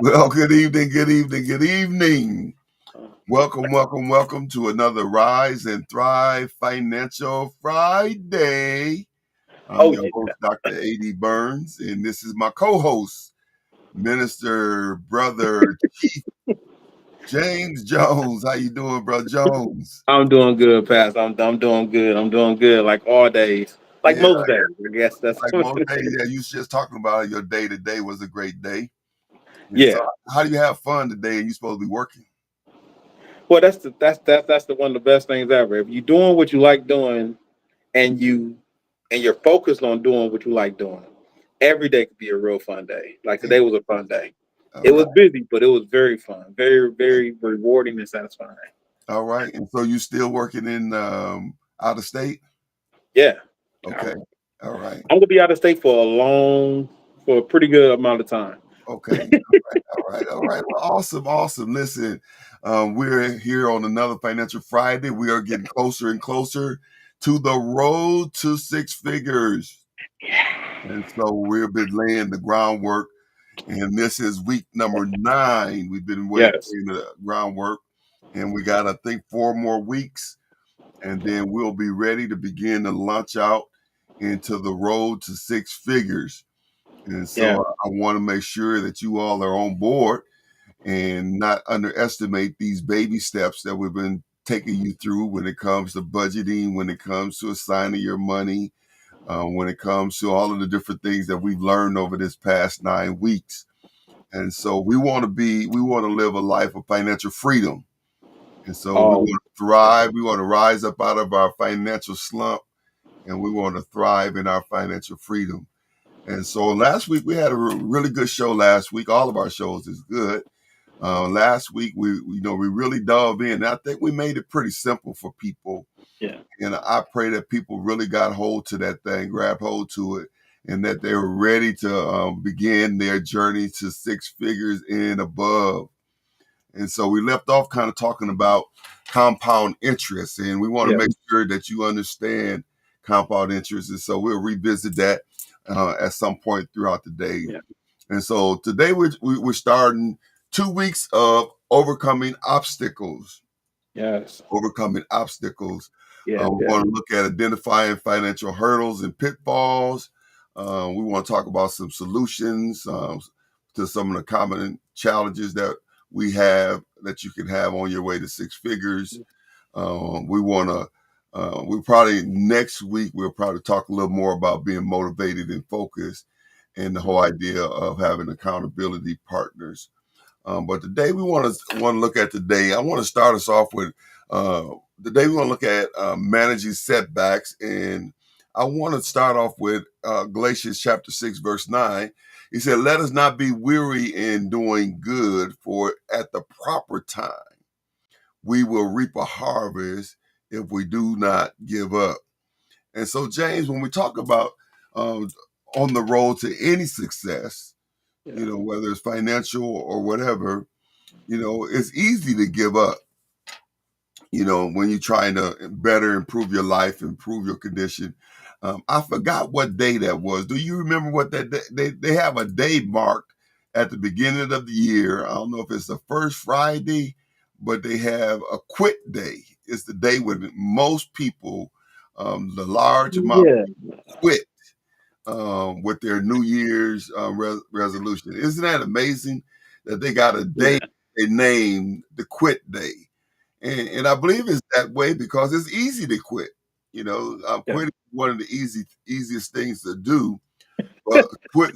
Well, good evening, good evening, good evening. Welcome to another Rise and Thrive Financial Friday. I'm Oh your yeah. host, Dr. A.D. Burns, and this is my co-host, Minister Brother Chief James Jones. How you doing, Brother Jones? I'm doing good, Pastor. I'm doing good. I'm doing good like all days. Like Yeah, most days. I guess that's like most days, yeah, you was just talking about your day today was a great day. And so yeah. how do you have fun today and you supposed to be working? Well, that's the one of the best things ever. If you're doing what you like doing and you're focused on doing what you like doing, every day could be a real fun day. Like today was a fun day. All It was right. busy, but it was very fun. Very, very rewarding and satisfying. All right. And so you still working in out of state? Yeah. I'm, Okay. All right. I'm gonna be out of state for a pretty good amount of time. Okay. All right. All right. Well, awesome. Awesome. Listen, we're here on another Financial Friday. We are getting closer and closer to the road to six figures. And so we've been laying the groundwork. And this is week number 9. We've been Yes. laying the groundwork. And we got, I think, 4 more weeks. And then we'll be ready to begin to launch out into the road to six figures. And Yeah. so I want to make sure that you all are on board and not underestimate these baby steps that we've been taking you through when it comes to budgeting, when it comes to assigning your money, when it comes to all of the different things that we've learned over this past 9 weeks. And so we want to live a life of financial freedom. And so we Oh, want to thrive. We want to rise up out of our financial slump and we want to thrive in our financial freedom. And so last week we had a really good show. Last week, all of our shows is good. Last week we really dove in. And I think we made it pretty simple for people, yeah. and I pray that people really got hold to that thing, grab hold to it, and that they were ready to begin their journey to six figures and above. And so we left off kind of talking about compound interest, and we want to Yeah. make sure that you understand compound interest. And so we'll revisit that at some point throughout the day. Yeah. And so today we're starting 2 weeks of overcoming obstacles. Yes. Overcoming obstacles. Yes. We're Yes. going to look at identifying financial hurdles and pitfalls. We want to talk about some solutions to some of the common challenges that we have that you can have on your way to six figures. We want to. We probably next week we'll probably talk a little more about being motivated and focused, and the whole idea of having accountability partners. But today we want to look at today. I want to start us off with today we want to look at managing setbacks, and I want to start off with Galatians chapter 6 verse 9. He said, "Let us not be weary in doing good, for at the proper time we will reap a harvest if we do not give up." And so, James, when we talk about um, on the road to any success, Yeah. whether it's financial or whatever, it's easy to give up, when you're trying to better improve your life, improve your condition. I forgot what day that was. Do you remember what that day? They have a day marked at the beginning of the year. I don't know if it's the first Friday, but they have a quit day. It's the day when most people, the large amount, Yeah. quit with their New Year's resolution. Isn't that amazing that they got a day Yeah. they named the quit day? And I believe it's that way because it's easy to quit. Yeah. Quitting is one of the easiest things to do. But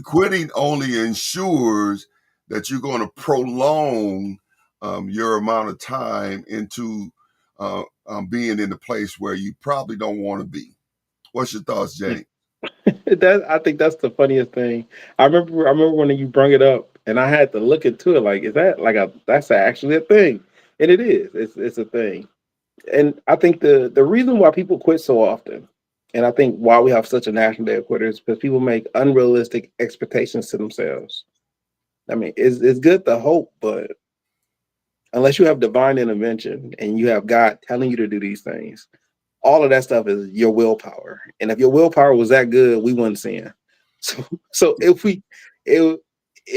quitting only ensures that you're going to prolong your amount of time into being in a place where you probably don't want to be. What's your thoughts, Jane? That I think that's the funniest thing. I remember when you brought it up, and I had to look into it. Like, is that like a that's actually a thing? And it is. It's a thing. And I think the reason why people quit so often, and I think why we have such a national day of quitters, because people make unrealistic expectations to themselves. I mean, it's good to hope, but unless you have divine intervention and you have God telling you to do these things, all of that stuff is your willpower. And if your willpower was that good, we wouldn't sin. So so if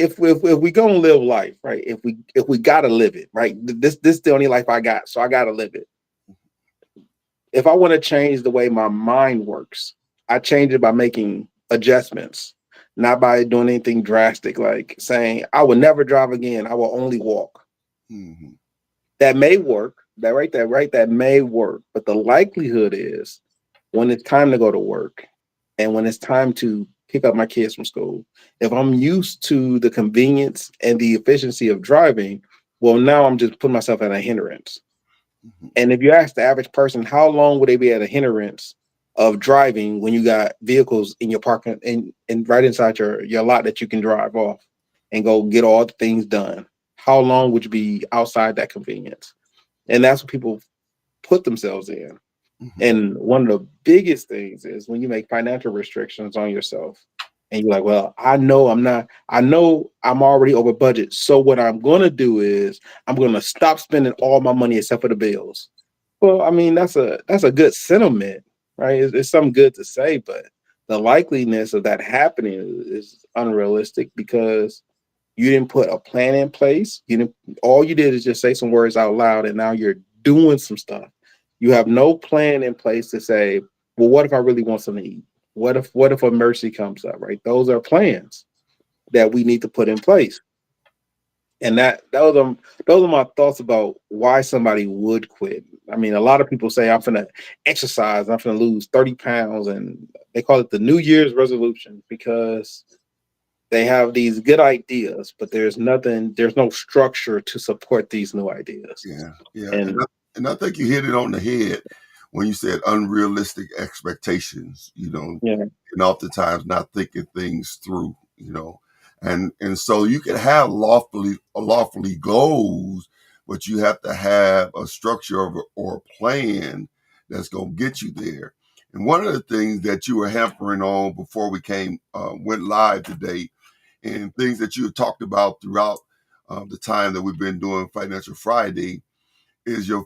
if we gonna live life, right? If we gotta live it, right? This is the only life I got, so I gotta live it. If I want to change the way my mind works, I change it by making adjustments, not by doing anything drastic like saying I will never drive again. I will only walk. Hmm. That may work. That may work. But the likelihood is when it's time to go to work and when it's time to pick up my kids from school, if I'm used to the convenience and the efficiency of driving, well, now I'm just putting myself at a hindrance. Hmm. And if you ask the average person, how long would they be at a hindrance of driving when you got vehicles in your parking and right inside your lot that you can drive off and go get all the things done? How long would you be outside that convenience? And that's what people put themselves in. Hmm. And one of the biggest things is when you make financial restrictions on yourself and you're like, well, I know I'm already over budget. So what I'm going to do is I'm going to stop spending all my money except for the bills. Well, I mean, that's a good sentiment, right? It's something good to say, but the likeliness of that happening is unrealistic because you didn't put a plan in place. You didn't. All you did is just say some words out loud, and now you're doing some stuff. You have no plan in place to say, "Well, what if I really want something to eat? What if a mercy comes up?" Right? Those are plans that we need to put in place. And those are my thoughts about why somebody would quit. I mean, a lot of people say I'm gonna exercise, I'm gonna lose 30 pounds, and they call it the New Year's resolution because they have these good ideas, but there's no structure to support these new ideas. Yeah, yeah, And and I think you hit it on the head when you said unrealistic expectations. yeah, And oftentimes not thinking things through. And so you can have lawfully goals, but you have to have a structure or a plan that's going to get you there. And one of the things that you were hampering on before we went live today, and things that you have talked about throughout the time that we've been doing Financial Friday, is your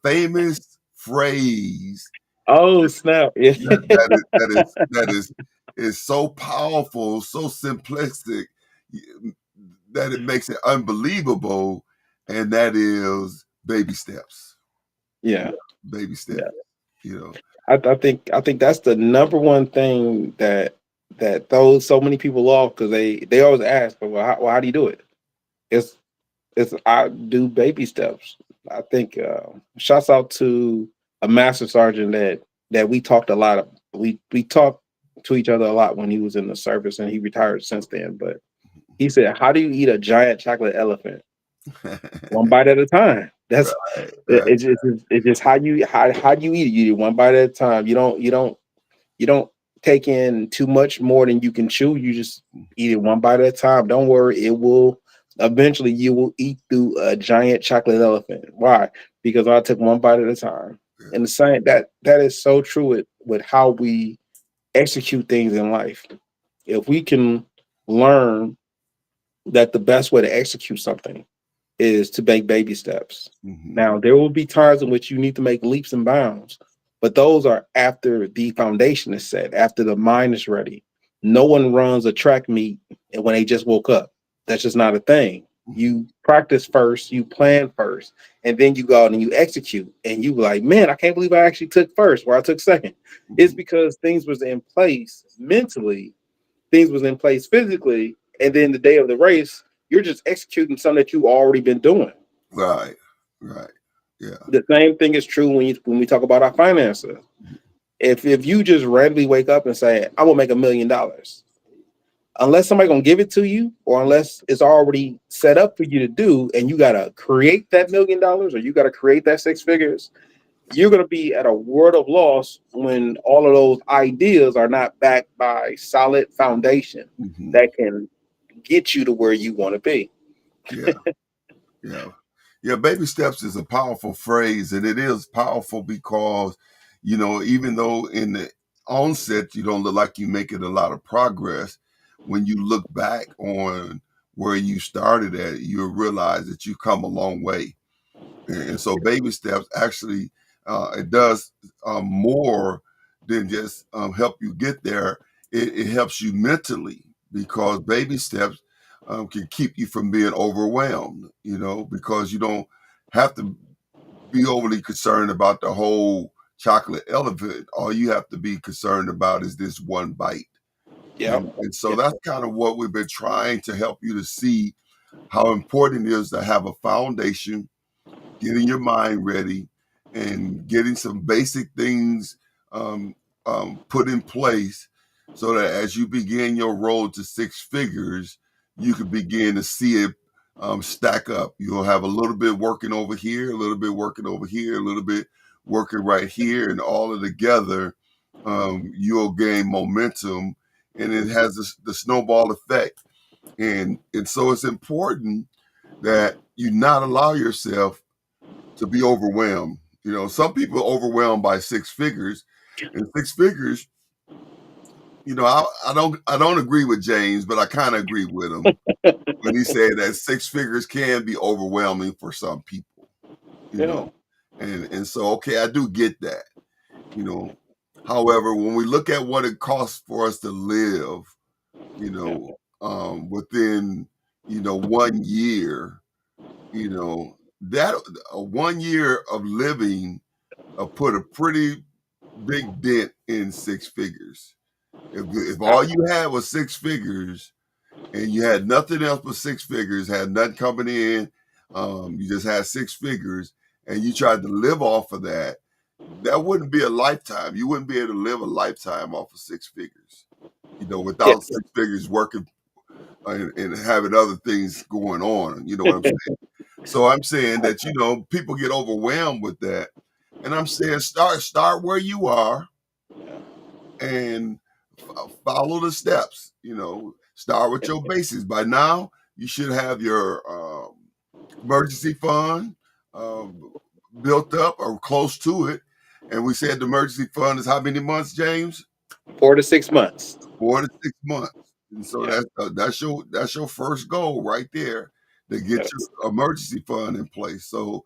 famous phrase oh snap, yeah. that is so powerful, so simplistic that it makes it unbelievable, and that is baby steps. Yeah, Baby steps. yeah. You know. I think that's the number one thing that throws so many people off because they always ask, well, how do you do it? It's it's I do baby steps. I think shouts out to a master sergeant that we talked a lot of. We talked to each other a lot when he was in the service, and he retired since then. But he said, "How do you eat a giant chocolate elephant? One bite at a time. That's Right, right. it's just how do you eat it? You eat it one bite at a time. You don't take in too much more than you can chew. You just eat it one bite at a time. Don't worry, it will eventually you will eat through a giant chocolate elephant. Why? Because I took one bite at a time. And the same that is so true with how we execute things in life. If we can learn that the best way to execute something is to make baby steps. Hmm. Now, there will be times in which you need to make leaps and bounds, but those are after the foundation is set, after the mind is ready. No one runs a track meet and when they just woke up. That's just not a thing. Hmm. You practice first, you plan first, and then you go out and you execute. And you like, man, I can't believe I actually took first or I took second. It's Hmm. because things was in place mentally, things was in place physically, and then the day of the race, you're just executing something that you already been doing. Right, right. Yeah. The same thing is true when we talk about our finances. If you just randomly wake up and say, "I will make $1 million," unless somebody gonna give it to you, or unless it's already set up for you to do, and you gotta create that $1 million, or you gotta create that six figures, you're gonna be at a world of loss when all of those ideas are not backed by solid foundation Hmm. that can get you to where you want to be. Yeah. Yeah. Yeah, baby steps is a powerful phrase, and it is powerful because, even though in the onset you don't look like you're making a lot of progress, when you look back on where you started at, you'll realize that you've come a long way. And so baby steps actually, it does more than just help you get there. It helps you mentally because baby steps. can keep you from being overwhelmed, because you don't have to be overly concerned about the whole chocolate elephant. All you have to be concerned about is this one bite. Yep. And so Yeah. that's kind of what we've been trying to help you to see how important it is to have a foundation, getting your mind ready, and getting some basic things um, put in place so that as you begin your road to six figures, you can begin to see it stack up. You'll have a little bit working over here, a little bit working over here, a little bit working right here, and all of together, you'll gain momentum, and it has the snowball effect. And so it's important that you not allow yourself to be overwhelmed. Some people are overwhelmed by six figures, and six figures. I don't agree with James, but I kind of agree with him when he said that six figures can be overwhelming for some people. You Yeah. know, and so okay, I do get that. You know, however, when we look at what it costs for us to live, Yeah. within 1 year, that 1 year of living put a pretty big dent in six figures. If all you had was six figures and you had nothing else but six figures, had nothing coming in, you just had six figures, and you tried to live off of that, that wouldn't be a lifetime. You wouldn't be able to live a lifetime off of six figures, Yeah. without six figures working and having other things going on. You know what I'm saying? So I'm saying that people get overwhelmed with that, and I'm saying start where you are and follow the steps. Start with your basics. By now, you should have your emergency fund built up or close to it. And we said the emergency fund is how many months, James? 4 to 6 months. 4 to 6 months. And so Yeah. that's your first goal right there, to get Yeah. your emergency fund in place. So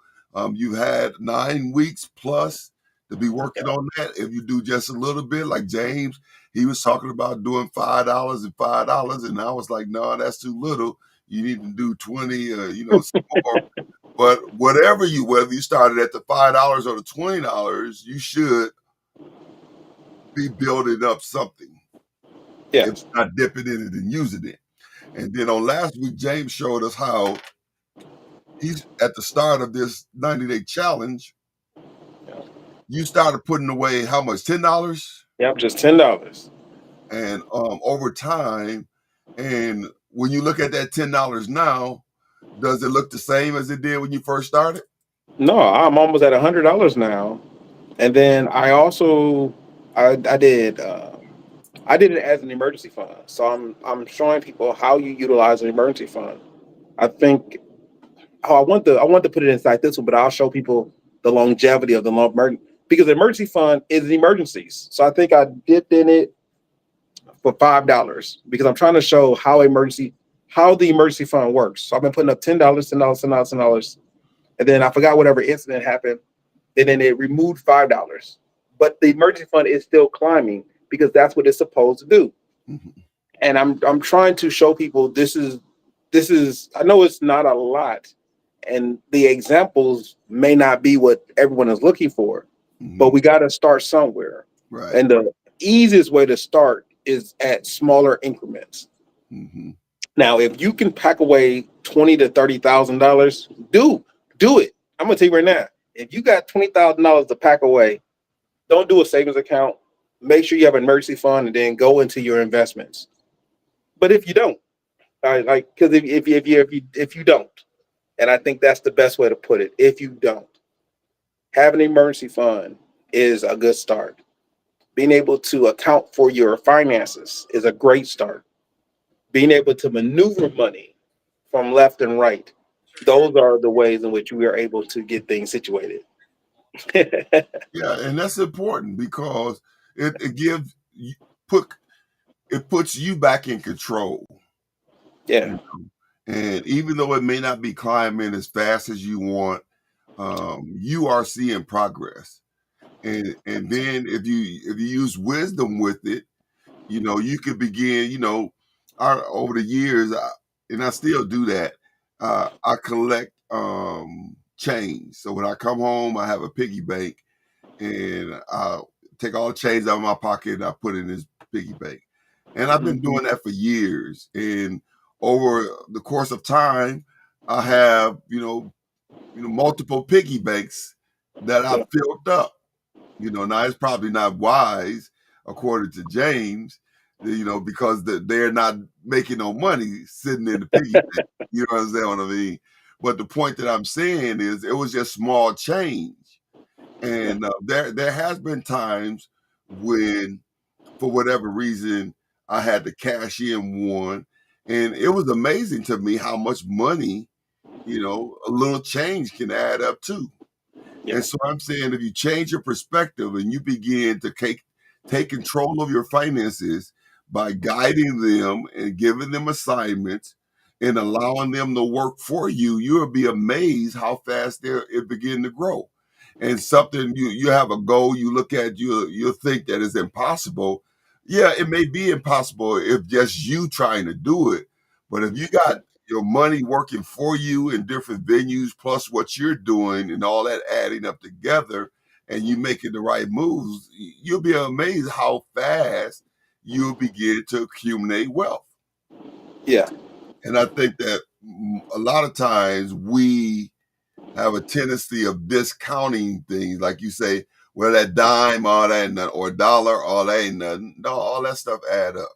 you've had 9 weeks plus to be working on that. If you do just a little bit, like James, he was talking about doing $5 and $5, and I was like, no, that's too little. You need to do 20, some more. But whether you started at the $5 or the $20, you should be building up something, if Yes. not dipping in it and using it. And then on last week, James showed us how he's at the start of this 90-day challenge. Yeah. You started putting away how much? $10, Yep. Just $10. and over time. And when you look at that $10 now, does it look the same as it did when you first started? No, I'm almost at $100 now. And then I did I did it as an emergency fund. So I'm showing people how you utilize an emergency fund. I think I want to put it inside this one, but I'll show people the longevity of the long because the emergency fund is emergencies. So I think I dipped in it for $5 because I'm trying to show how the emergency fund works. So I've been putting up $10, $10, $10, $10, and then I forgot whatever incident happened, and then it removed $5. But the emergency fund is still climbing because that's what it's supposed to do. Mhm. And I'm trying to show people this is I know it's not a lot, and the examples may not be what everyone is looking for, but Mhm. we got to start somewhere. Right. And the easiest way to start is at smaller increments. Mhm. Now, if you can pack away $20,000 to $30,000, do it. I'm gonna tell you right now. If you got $20,000 to pack away, don't do a savings account. Make sure you have an emergency fund, and then go into your investments. But if you don't, like because if you don't, and I think that's the best way to put it. If you don't have an emergency fund, is a good start. Being able to account for your finances is a great start. Being able to maneuver money from left and right, those are the ways in which we are able to get things situated. Yeah, and that's important because it gives put it puts you back in control. Yeah. You know? And even though it may not be climbing as fast as you want, you are seeing progress. And then if you use wisdom with it, you could begin. Over the years, and I still do that. I collect change. So when I come home, I have a piggy bank, and I take all the change out of my pocket and I put it in this piggy bank. And I've been Mhm. doing that for years. And over the course of time, I have multiple piggy banks that I've Yeah. filled up. Now it's probably not wise, according to James, because they're not making no money sitting in the piggy bank. You know what I mean? But the point that I'm saying is it was just small change. Yeah. And there has been times when, for whatever reason, I had to cash in one, and it was amazing to me how much money, a little change can add up to. And Yeah. so I'm saying if you change your perspective and you begin to take control of your finances by guiding them and giving them assignments and allowing them to work for you, you'll be amazed how fast it begin to grow. And something you have a goal, you look at, you'll think that it's impossible. Yeah, it may be impossible if just you trying to do it. But if you got your money working for you in different venues, plus what you're doing and all that adding up together, and you making the right moves, you'll be amazed how fast you'll begin to accumulate wealth. Yeah. And I think that a lot of times we have a tendency of discounting things, like you say, well, that dime, all that, ain't nothing, or dollar, all that ain't nothing. No, all that stuff add up.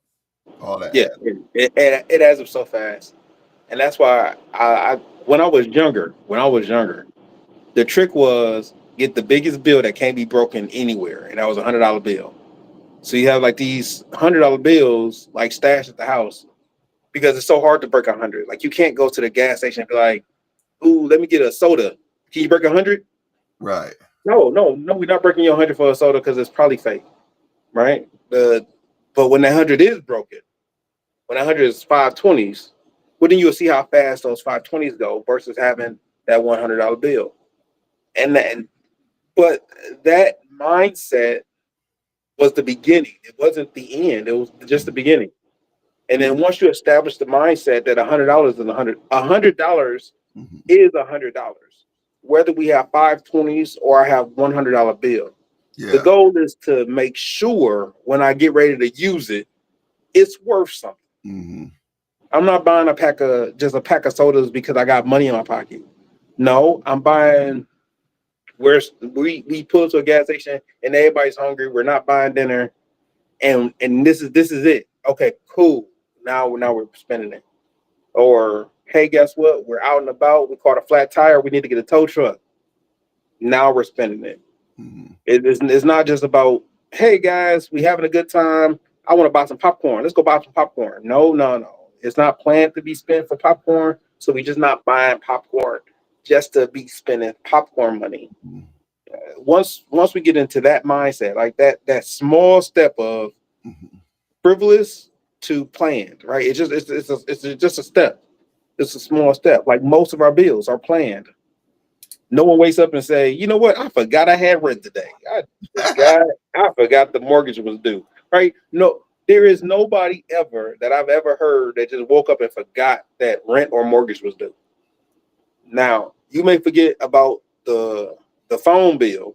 All that Yeah. add up. It adds up so fast, and that's why I when I was younger, the trick was get the biggest bill that can't be broken anywhere, and that was $100 bill. So you have like these $100 bills like stashed at the house because it's so hard to break 100. Like you can't go to the gas station and be like, "Ooh, let me get a soda. Can you break 100?" Right. No, no, no. We're not breaking your 100 for a soda because it's probably fake, right? But when that 100 is broken, when that 100 is 520s, well then you'll see how fast those 520s go versus having that $100 bill. But that mindset was the beginning. It wasn't the end. It was just the beginning. And then once you establish the mindset that $100 is $100 Mhm. is $100, whether we have 520s or I have $100 bill. The Yeah. goal is to make sure when I get ready to use it, it's worth something. Hmm. I'm not buying a pack of sodas because I got money in my pocket. No, I'm buying where we pull to a gas station and everybody's hungry. We're not buying dinner, and this is it. Okay, cool. Now we're spending it. Or hey, guess what? We're out and about. We caught a flat tire. We need to get a tow truck. Now we're spending it. Hmm. It's not just about hey guys, we having a good time. I want to buy some popcorn. Let's go buy some popcorn. No, no, no. It's not planned to be spent for popcorn. So we just not buying popcorn just to be spending popcorn money. Once we get into that mindset, like that small step of Hmm. frivolous to planned, right? It's just a step. It's a small step. Like most of our bills are planned. No one wakes up and say, you know what? I forgot I had rent today. Forgot I forgot the mortgage was due. Right? No, there is nobody ever that I've ever heard that just woke up and forgot that rent or mortgage was due. Now, you may forget about the phone bill,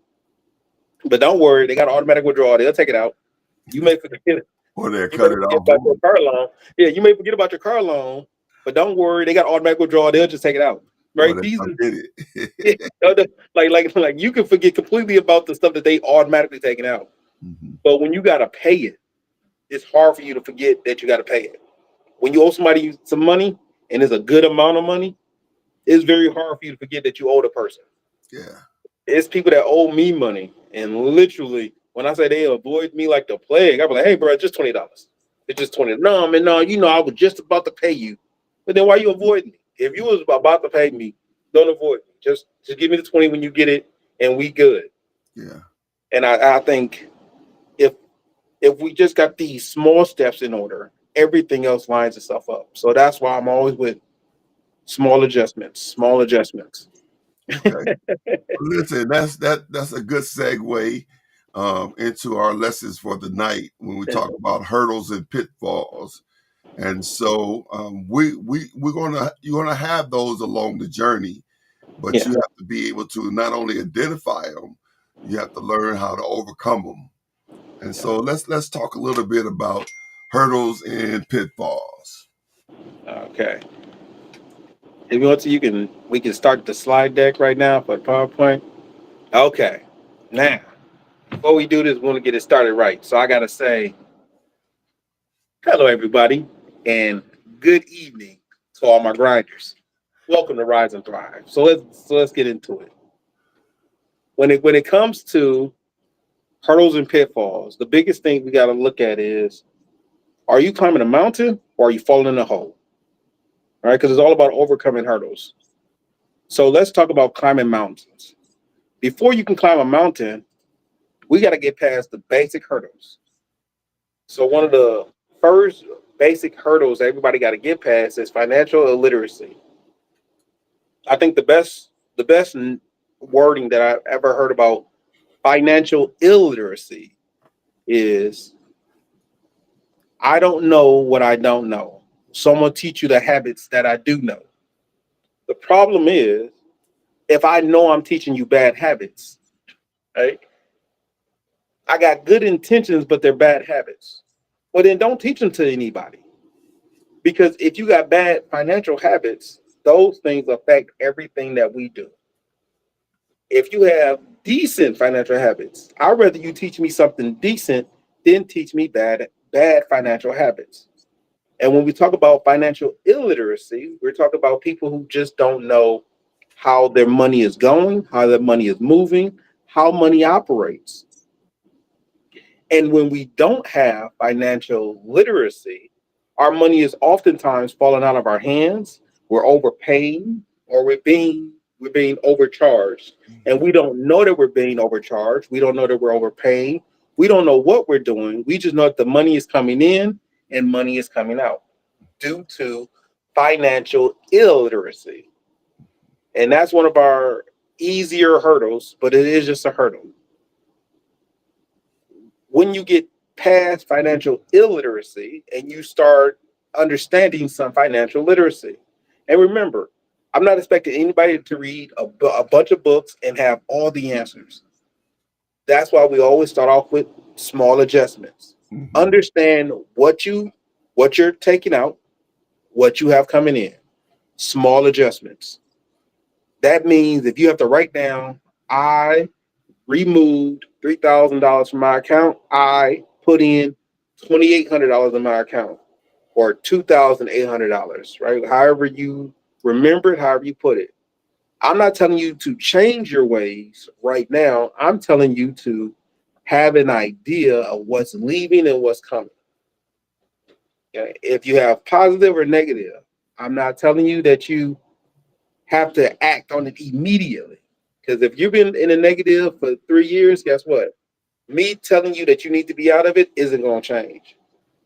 but don't worry, they got automatic withdrawal. They'll take it out. You may forget Or they'll you may cut it forget off about your early. car loan. Yeah, you may forget about your car loan, but don't worry, they got automatic withdrawal. They'll just take it out. Or Right? they These forget yeah, it. like you can forget completely about the stuff that they automatically taken out. Hmm. But when you gotta pay it, it's hard for you to forget that you gotta pay it. When you owe somebody some money and it's a good amount of money, it's very hard for you to forget that you owe the person. Yeah. It's people that owe me money, and literally, when I say they avoid me like the plague, I'm like, hey, bro, it's just $20. It's just 20. No, man, no, I was just about to pay you, but then why you avoiding me? If you was about to pay me, don't avoid me. Just give me the 20 when you get it, and we good. Yeah. And I think if if we just got these small steps in order, everything else lines itself up. So that's why I'm always with small adjustments, small adjustments. Okay. Listen, that's a good segue into our lessons for the night when we talk about hurdles and pitfalls. And so we're gonna you're gonna have those along the journey, but Yeah. you have to be able to not only identify them, you have to learn how to overcome them. And Yeah. so let's talk a little bit about hurdles and pitfalls. Okay. If you want to, we can start the slide deck right now for PowerPoint. Okay. Now, before we do this, we want to get it started right. So I gotta say, hello everybody, and good evening to all my grinders. Welcome to Rise and Thrive. So let's get into it. When it comes to hurdles and pitfalls, the biggest thing we gotta look at is, are you climbing a mountain or are you falling in a hole? All right, because it's all about overcoming hurdles. So let's talk about climbing mountains. Before you can climb a mountain, we got to get past the basic hurdles. So one of the first basic hurdles everybody got to get past is financial illiteracy. I think the best wording that I've ever heard about financial illiteracy is, I don't know what I don't know. Someone teach you the habits that I do know. The problem is, if I know I'm teaching you bad habits, right? I got good intentions, but they're bad habits. Well, then don't teach them to anybody. Because if you got bad financial habits, those things affect everything that we do. If you have decent financial habits, I'd rather you teach me something decent than teach me bad financial habits. And when we talk about financial illiteracy, we're talking about people who just don't know how their money is going, how their money is moving, how money operates. And when we don't have financial literacy, our money is oftentimes falling out of our hands. We're overpaying, or we're being overcharged. And we don't know that we're being overcharged. We don't know that we're overpaying. We don't know what we're doing. We just know that the money is coming in and money is coming out due to financial illiteracy. And that's one of our easier hurdles, but it is just a hurdle. When you get past financial illiteracy and you start understanding some financial literacy. And remember, I'm not expecting anybody to read a bunch of books and have all the answers. That's why we always start off with small adjustments. Hmm. Understand what you're taking out, what you have coming in. Small adjustments. That means if you have to write down, I removed $3,000 from my account, I put in $2,800 in my account, or $2,800, right? However you remember it, however you put it. I'm not telling you to change your ways right now. I'm telling you to have an idea of what's leaving and what's coming. Okay? If you have positive or negative, I'm not telling you that you have to act on it immediately. Because if you've been in a negative for 3 years, guess what? Me telling you that you need to be out of it isn't going to change.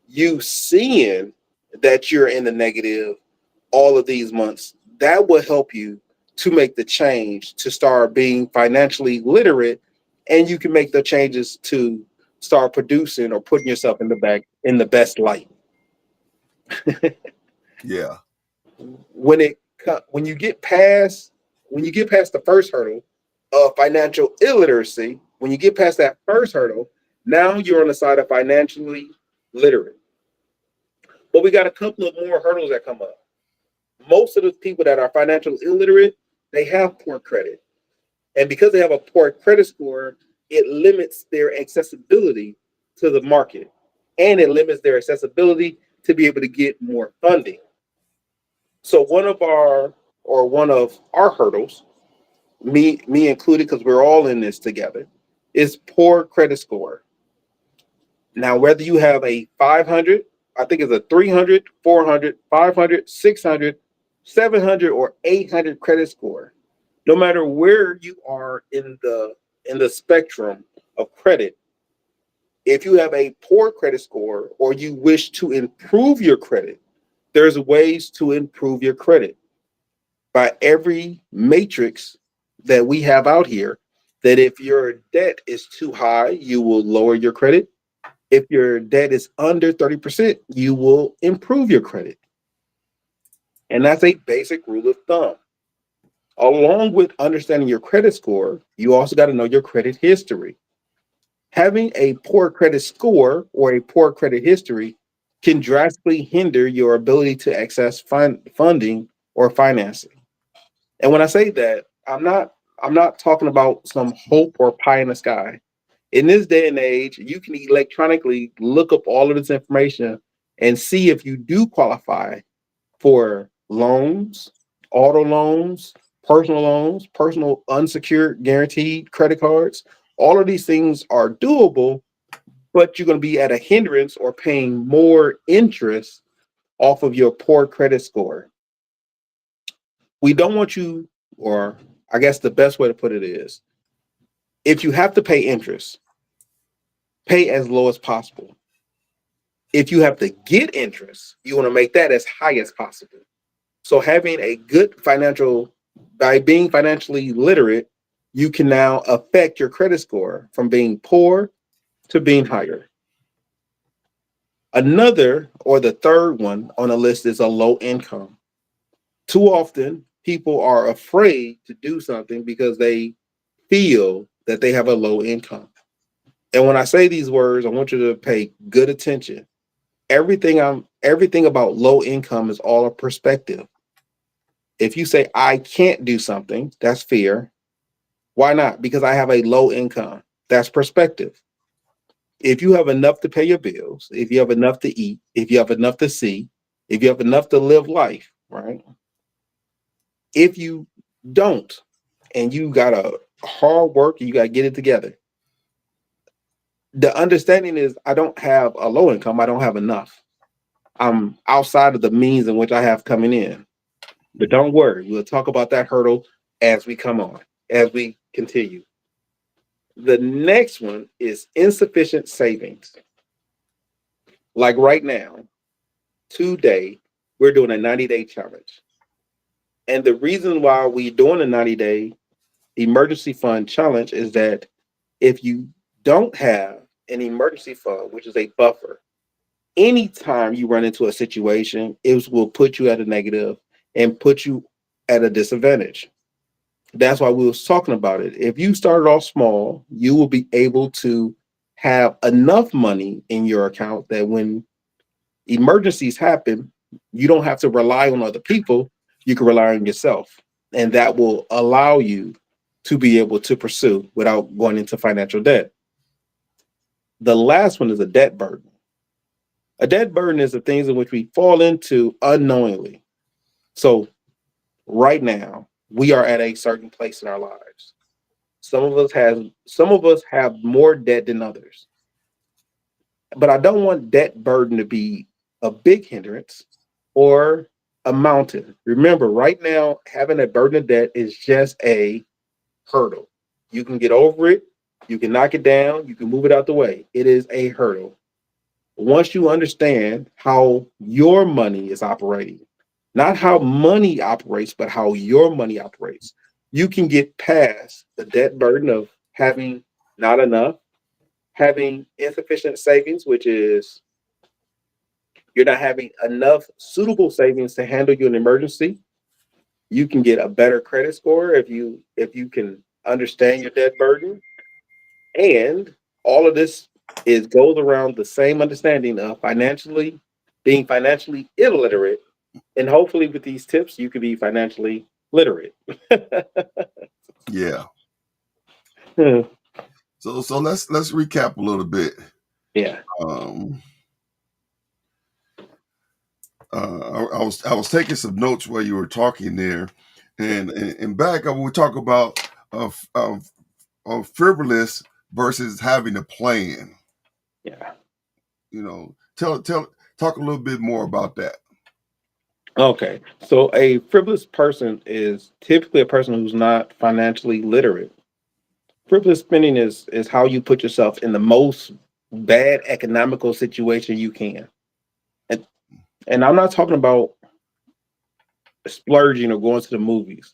You seeing that you're in the negative all of these months, that will help you to make the change to start being financially literate, and you can make the changes to start producing or putting yourself in the best light. Yeah. When you get past the first hurdle of financial illiteracy, when you get past that first hurdle, now you're on the side of financially literate. But we got a couple of more hurdles that come up. Most of the people that are financial illiterate, they have poor credit. And because they have a poor credit score, it limits their accessibility to the market, and it limits their accessibility to be able to get more funding. So one of our hurdles, me included, because we're all in this together, is poor credit score. Now, whether you have a 500, I think it's a 300, 400, 500, 600, 700, or 800 credit score, no matter where you are in the spectrum of credit, if you have a poor credit score or you wish to improve your credit, there's ways to improve your credit by every matrix that we have out here. That if your debt is too high, you will lower your credit. If your debt is under 30%, you will improve your credit. And that's a basic rule of thumb. Along with understanding your credit score, you also got to know your credit history. Having a poor credit score or a poor credit history can drastically hinder your ability to access funding or financing. And when I say that, I'm not talking about some hope or pie in the sky. In this day and age, you can electronically look up all of this information and see if you do qualify for loans, auto loans, personal unsecured guaranteed credit cards. All of these things are doable, but you're going to be at a hindrance or paying more interest off of your poor credit score. We don't want you, or I guess the best way to put it is, if you have to pay interest, pay as low as possible. If you have to get interest, you want to make that as high as possible. So having a good financial, by being financially literate, you can now affect your credit score from being poor to being higher. Another, or the third one on the list, is a low income. Too often, people are afraid to do something because they feel that they have a low income. And when I say these words, I want you to pay good attention. Everything about low income is all a perspective. If you say I can't do something, that's fear. Why not? Because I have a low income. That's perspective. If you have enough to pay your bills, if you have enough to eat, if you have enough to see, if you have enough to live life, right? If you don't, and you got a hard work, you got to get it together. The understanding is I don't have a low income. I don't have enough. I'm outside of the means in which I have coming in. But don't worry, we'll talk about that hurdle as we come on, as we continue. The next one is insufficient savings. Like right now, today, we're doing a 90-day challenge. And the reason why we're doing a 90-day emergency fund challenge is that if you don't have an emergency fund, which is a buffer, anytime you run into a situation, it will put you at a negative and put you at a disadvantage. That's why we was talking about it. If you started off small, you will be able to have enough money in your account that when emergencies happen, you don't have to rely on other people. You can rely on yourself. And that will allow you to be able to pursue without going into financial debt. The last one is a debt burden. A debt burden is the things in which we fall into unknowingly. So right now, we are at a certain place in our lives. Some of us have more debt than others. But I don't want debt burden to be a big hindrance or a mountain. Remember, right now, having a burden of debt is just a hurdle. You can get over it, you can knock it down, you can move it out the way. It is a hurdle. Once you understand how your money is operating, not how money operates, but how your money operates, you can get past the debt burden of having not enough, having insufficient savings, which is you're not having enough suitable savings to handle you an emergency. You can get a better credit score if you can understand your debt burden. And all of this is goes around the same understanding of financially being financially illiterate. And hopefully with these tips you can be financially literate. Yeah. So let's recap a little bit. Yeah. Um, I was taking some notes while you were talking there, and back up we talk about frivolous versus having a plan. Yeah. Tell talk a little bit more about that. Okay. So a frivolous person is typically a person who's not financially literate. Frivolous spending is how you put yourself in the most bad economical situation you can. And and I'm not talking about splurging or going to the movies.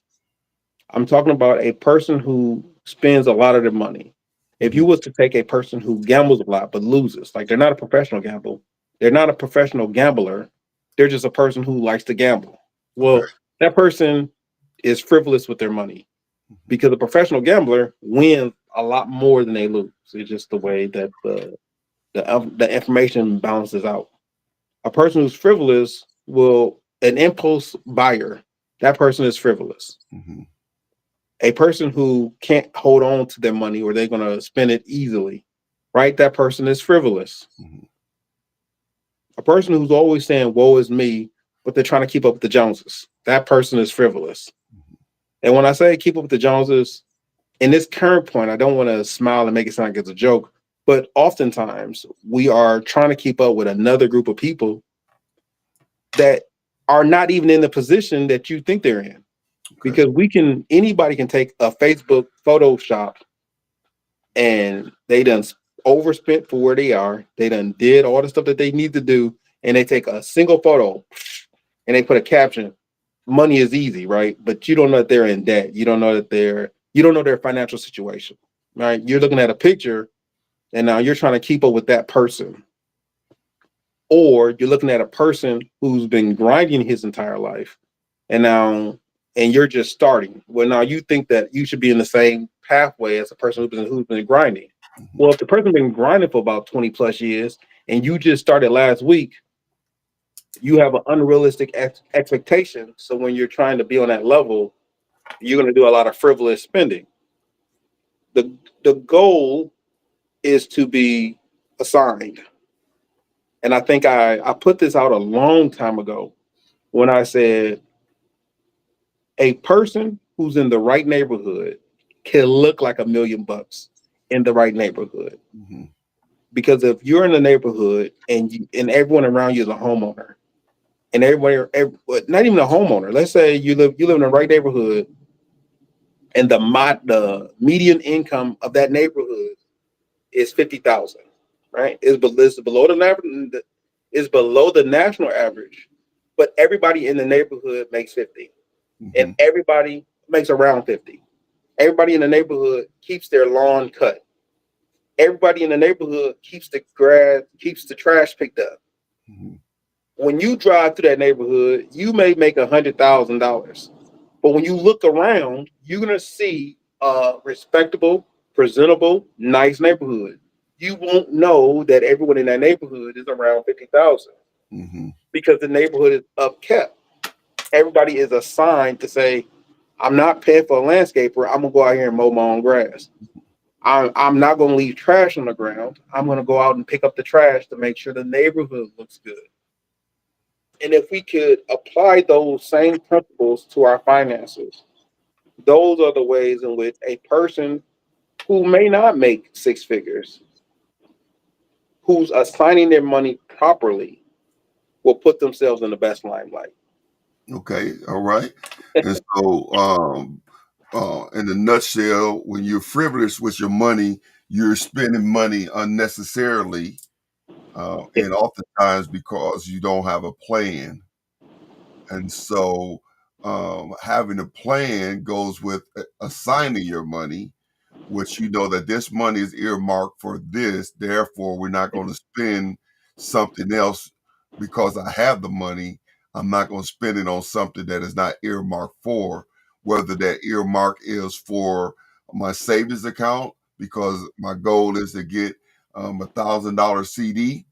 I'm talking about a person who spends a lot of their money. If you was to take a person who gambles a lot but loses, like they're not a professional gamble, they're not a professional gambler, they're just a person who likes to gamble. Okay. Well, that person is frivolous with their money Mhm. because a professional gambler wins a lot more than they lose. It's just the way that the information balances out. A person who's frivolous will an impulse buyer. That person is frivolous. Mhm. A person who can't hold on to their money or they're going to spend it easily, right? That person is frivolous. Mhm. A person who's always saying, woe is me, but they're trying to keep up with the Joneses, that person is frivolous. Mhm. And when I say keep up with the Joneses, in this current point, I don't want to smile and make it sound like it's a joke, but oftentimes we are trying to keep up with another group of people that are not even in the position that you think they're in. Okay. Because anybody can take a Facebook Photoshop and they done overspent for where they are. They done did all the stuff that they need to do, and they take a single photo and they put a caption. Money is easy, right? But you don't know that they're in debt. You don't know their financial situation, right? You're looking at a picture, and now you're trying to keep up with that person, or you're looking at a person who's been grinding his entire life, and now and you're just starting. Well, now you think that you should be in the same pathway as a person who's been grinding. Mhm. Well, if the person been grinding for about 20 plus years and you just started last week, you have an unrealistic expectation. So when you're trying to be on that level, you're going to do a lot of frivolous spending. The goal is to be assigned. And I think I put this out a long time ago when I said a person who's in the right neighborhood can look like $1 million in the right neighborhood. Mhm. Because if you're in the neighborhood and everyone around you is a homeowner, and not even a homeowner, let's say you live in the right neighborhood, and the median income of that neighborhood is 50,000, right? Is below the national average, but everybody in the neighborhood makes 50, and Mhm. everybody makes around 50. Everybody in the neighborhood keeps their lawn cut. Everybody in the neighborhood keeps the trash picked up. Mhm. When you drive through that neighborhood, you may make $100,000, but when you look around, you're gonna see a respectable, presentable, nice neighborhood. You won't know that everyone in that neighborhood is around 50,000 Mhm. because the neighborhood is upkept. Everybody is assigned to say, "I'm not paying for a landscaper. I'm gonna go out here and mow my own grass." I'm not going to leave trash on the ground. I'm going to go out and pick up the trash to make sure the neighborhood looks good. And if we could apply those same principles to our finances, those are the ways in which a person who may not make six figures, who's assigning their money properly, will put themselves in the best limelight. Okay. All right. And so, in a nutshell, when you're frivolous with your money, you're spending money unnecessarily, and oftentimes because you don't have a plan. And so, having a plan goes with assigning your money, which you know that this money is earmarked for this. Therefore, we're not going to spend something else because I have the money. I'm not going to spend it on something that is not earmarked for, whether that earmark is for my savings account because my goal is to get $1,000 CD,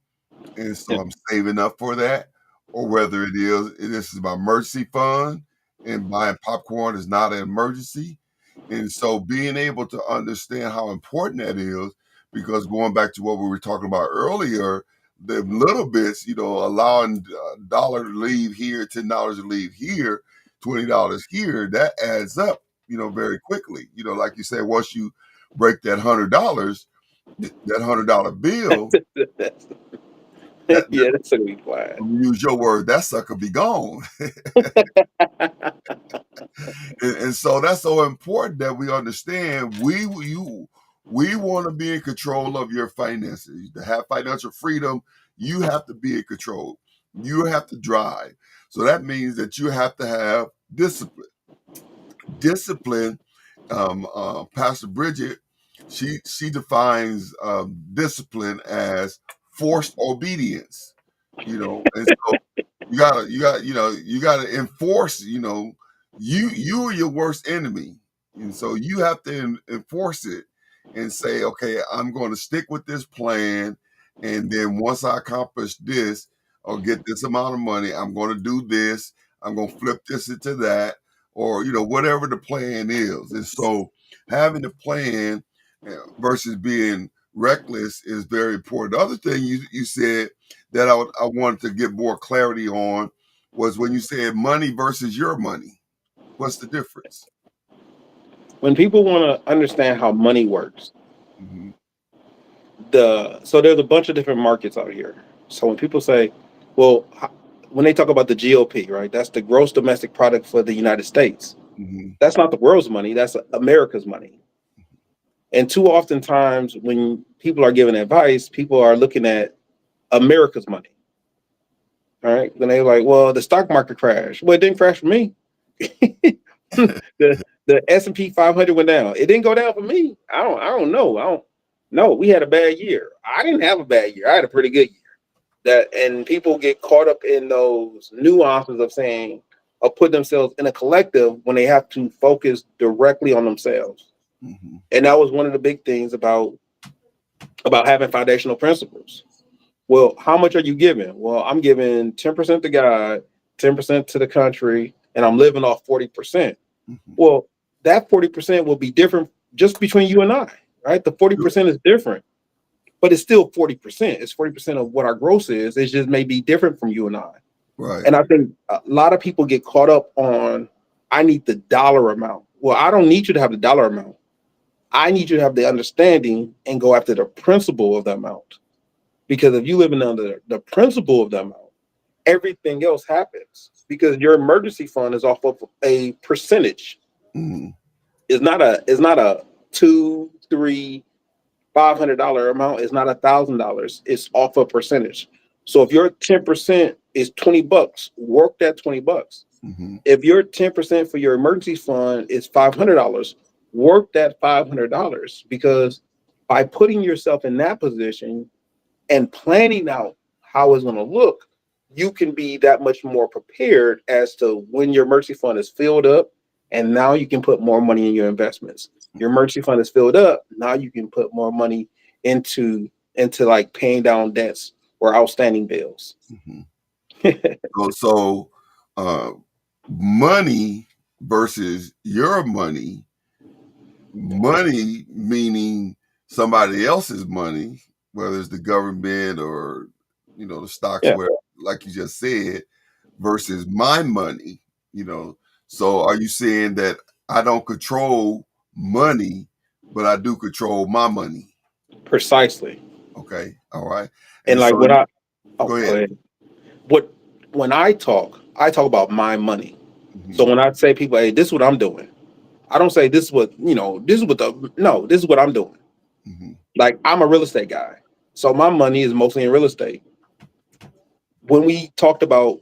and so I'm saving up for that, or whether this is my emergency fund, and buying popcorn is not an emergency. And so being able to understand how important that is, because going back to what we were talking about earlier, the little bits, allowing a dollar to leave here, $10 to leave here, $20 here, that adds up, very quickly. Like you said, once you break that $100, that $100 bill, that Yeah, that's a good plan. use your word, that sucker be gone. And so that's so important that we understand we want to be in control of your finances. To have financial freedom, you have to be in control. You have to drive. So that means that you have to have discipline. Pastor Bridget she defines discipline as forced obedience. And so you gotta enforce. You are your worst enemy, and so you have to enforce it and say, okay, I'm going to stick with this plan, and then once I accomplish this or get this amount of money, I'm going to do this. I'm going to flip this into that, or whatever the plan is. And so having a plan versus being reckless is very important. The other thing you said that I wanted to get more clarity on was when you said money versus your money. What's the difference? When people want to understand how money works, Hmm. so there's a bunch of different markets out here. So when people say, well, when they talk about the GOP, right, that's the gross domestic product for the United States. Hmm. That's not the world's money. That's America's money. And too often times when people are giving advice, people are looking at America's money. All right. Then they're like, well, the stock market crashed. Well, it didn't crash for me. The S&P 500 went down. It didn't go down for me. I don't know. I don't know. We had a bad year. I didn't have a bad year. I had a pretty good year. And people get caught up in those nuances of saying or put themselves in a collective when they have to focus directly on themselves. Hmm. And that was one of the big things about having foundational principles. Well, how much are you giving? Well, I'm giving 10% to God, 10% to the country, and I'm living off 40%. Hmm. Well, that 40% will be different just between you and I, right? The 40% is different, but it's still 40%. It's 40% of what our gross is. It just may be different from you and I. Right. And I think a lot of people get caught up on, I need the dollar amount. Well, I don't need you to have the dollar amount. I need you to have the understanding and go after the principle of the amount. Because if you live in under the principle of the amount, everything else happens. Because your emergency fund is off of a percentage. Hmm. It's not a two, three, $500 amount. It's not $1,000. It's off a percentage. So if your 10% is $20, work that $20. Hmm. If your 10% for your emergency fund is $500, work that $500 because by putting yourself in that position and planning out how it's going to look, you can be that much more prepared as to when your emergency fund is filled up, and now you can put more money in your investments. Your emergency fund is filled up, now you can put more money into like paying down debts or outstanding bills. Hmm. So, uh, money versus your money. Money meaning somebody else's money, whether it's the government or the stocks, Yeah, where like you just said, versus my money. You know, so are you saying that I don't control money, but I do control my money? precisely. Okay, all right, And and like so what I go oh go ahead. ahead. What When I talk about my money. So Hmm. when I say people, hey, this is what I'm doing. I don't say this is what, this is what no, this is what I'm doing. Hmm. Like I'm a real estate guy. So my money is mostly in real estate. When we talked about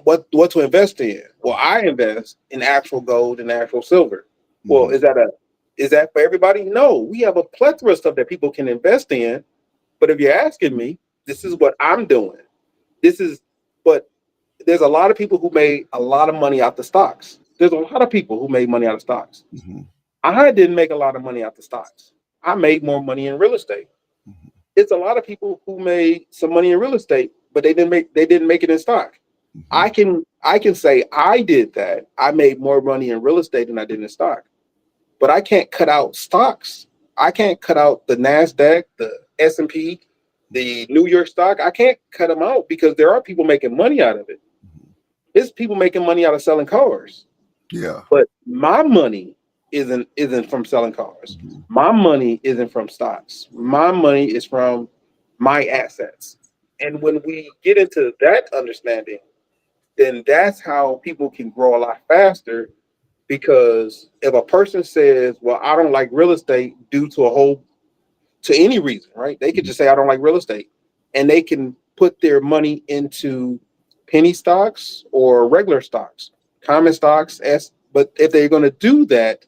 what to invest in, well, I invest in actual gold and actual silver. Well, Hmm. is that for everybody? No, we have a plethora of stuff that people can invest in. But if you're asking me, this is what I'm doing. This is, but there's a lot of people who made a lot of money out the stocks. There's a lot of people who made money out of stocks. Hmm. I didn't make a lot of money out the stocks. I made more money in real estate. Hmm. It's a lot of people who made some money in real estate, but they didn't make it in stock. Hmm. I can say I did that. I made more money in real estate than I did in stock. But I can't cut out stocks. I can't cut out the Nasdaq, the S&P, the New York stock. I can't cut them out because there are people making money out of it. There's people making money out of selling cars. Yeah. But my money isn't from selling cars. Hmm. My money isn't from stocks. My money is from my assets. And when we get into that understanding, then that's how people can grow a lot faster. Because if a person says, "Well, I don't like real estate due to any reason," right? They could just say, "I don't like real estate," and they can put their money into penny stocks or regular stocks, common stocks. But if they're going to do that,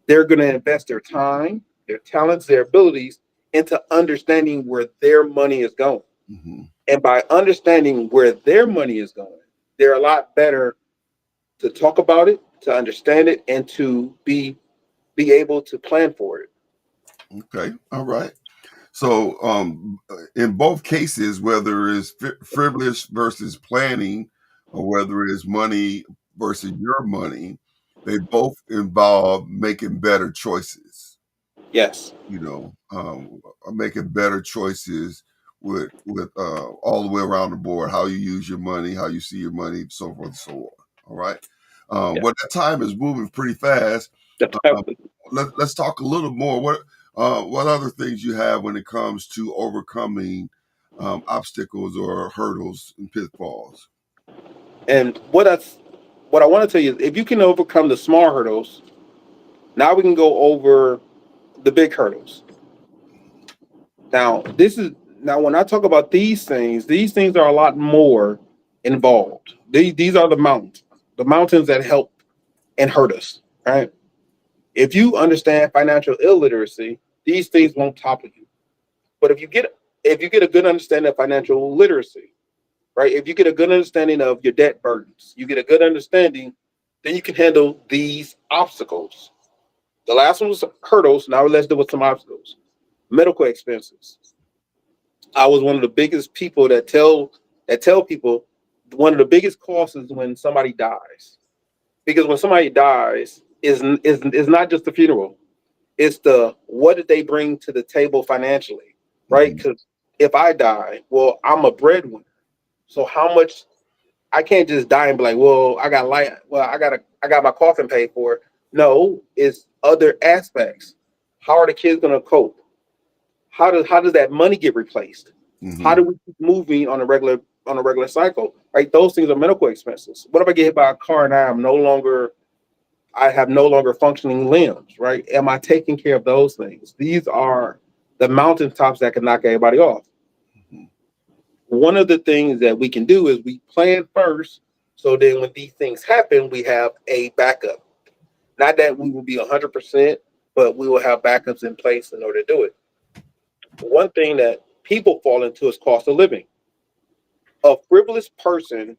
they're going to invest their time. their talents, their abilities into understanding where their money is going. Hmm. And by understanding where their money is going, they're a lot better to talk about it, to understand it, and to be able to plan for it. Okay. All right. So, in both cases, whether it's frivolous versus planning, or whether it's money versus your money, they both involve making better choices. Yes. You know, making better choices with all the way around the board. How you use your money, how you see your money, so forth and so on. All right. Yeah. Well, that time is moving pretty fast. Um, let's talk a little more. What other things you have when it comes to overcoming obstacles or hurdles and pitfalls? And what I want to tell you is if you can overcome the small hurdles, now we can go over the big hurdles. Now, now when I talk about these things are a lot more involved. These are the mountains that help and hurt us, right? If you understand financial illiteracy, these things won't topple you. But if you get a good understanding of financial literacy, right? If you get a good understanding of your debt burdens, you get a good understanding, then you can handle these obstacles. The last one was hurdles. Now let's deal with some obstacles. Medical expenses. I was one of the biggest people that tell people one of the biggest costs is when somebody dies. Because when somebody dies is not just the funeral. It's the what did they bring to the table financially, right? Hmm. Because if I die, well, I'm a breadwinner. So how much I can't just die and be like, well, I got my coffin paid for. No, it's other aspects. How are the kids gonna cope? How does that money get replaced? How Hmm. do we keep moving on a regular cycle? Right? Those things are medical expenses. What if I get hit by a car and I have no longer functioning limbs, right? Am I taking care of those things? These are the mountaintops that can knock everybody off. One of the things that we can do is we plan first. So then when these things happen, we have a backup. Not that we will be 100%, but we will have backups in place in order to do it. One thing that people fall into is cost of living. A frivolous person,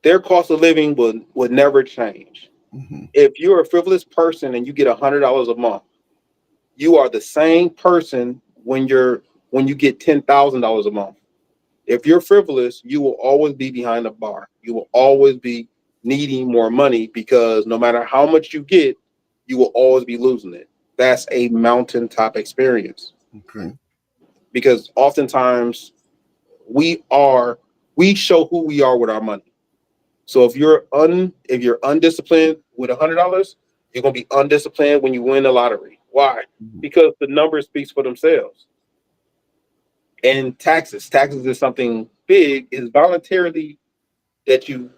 their cost of living would never change. Hmm. If you're a frivolous person and you get $100 a month, you are the same person when you get $10,000 a month. If you're frivolous, you will always be behind the bar. You will always be needing more money because no matter how much you get, you will always be losing it. That's a mountaintop experience Okay. because oftentimes we are we show who we are with our money. So if you're undisciplined with $100, you're gonna be undisciplined when you win the lottery. Why? Mhm. Because the numbers speaks for themselves. And taxes is something big. Is voluntarily to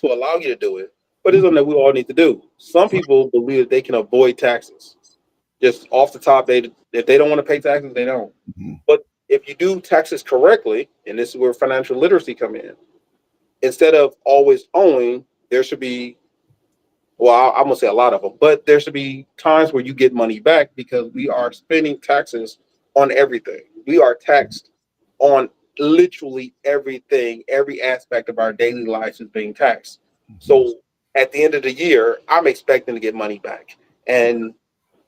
allow you to do it, but it's something that we all need to do. Some people believe that they can avoid taxes just off the top. They if they don't want to pay taxes, they don't. Mhm. But if you do taxes correctly, and this is where financial literacy come in, instead of always owing, there should be I'm gonna say a lot of them, but there should be times where you get money back because we are spending taxes on everything. We are taxed on literally everything. Every aspect of our daily lives is being taxed. Mhm. So at the end of the year, I'm expecting to get money back. And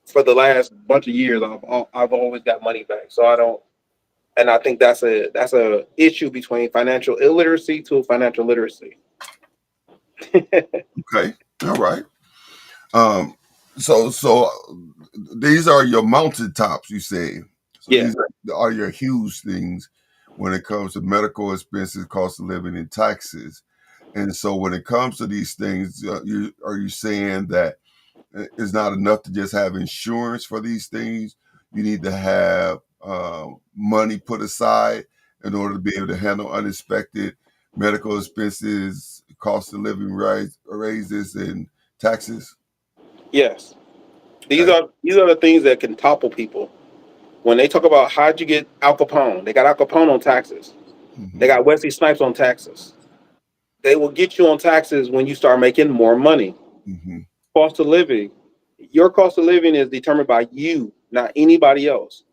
for the last bunch of years, I've always got money back. So I don't, and I think that's a issue between financial illiteracy to financial literacy. Okay. All right. Um, so these are your mountaintops, you say. So Yeah. these are your huge things when it comes to medical expenses, cost of living, and taxes. And so when it comes to these things, are you saying that it's not enough to just have insurance for these things? You need to have money put aside in order to be able to handle unexpected medical expenses, cost of living raises, and taxes. Yes. Okay. These are the things that can topple people. When they talk about how'd you get Al Capone, they got Al Capone on taxes. They Hmm. got Wesley Snipes on taxes. They will get you on taxes when you start making more money. Hmm. Cost of living. Your cost of living is determined by you, not anybody else.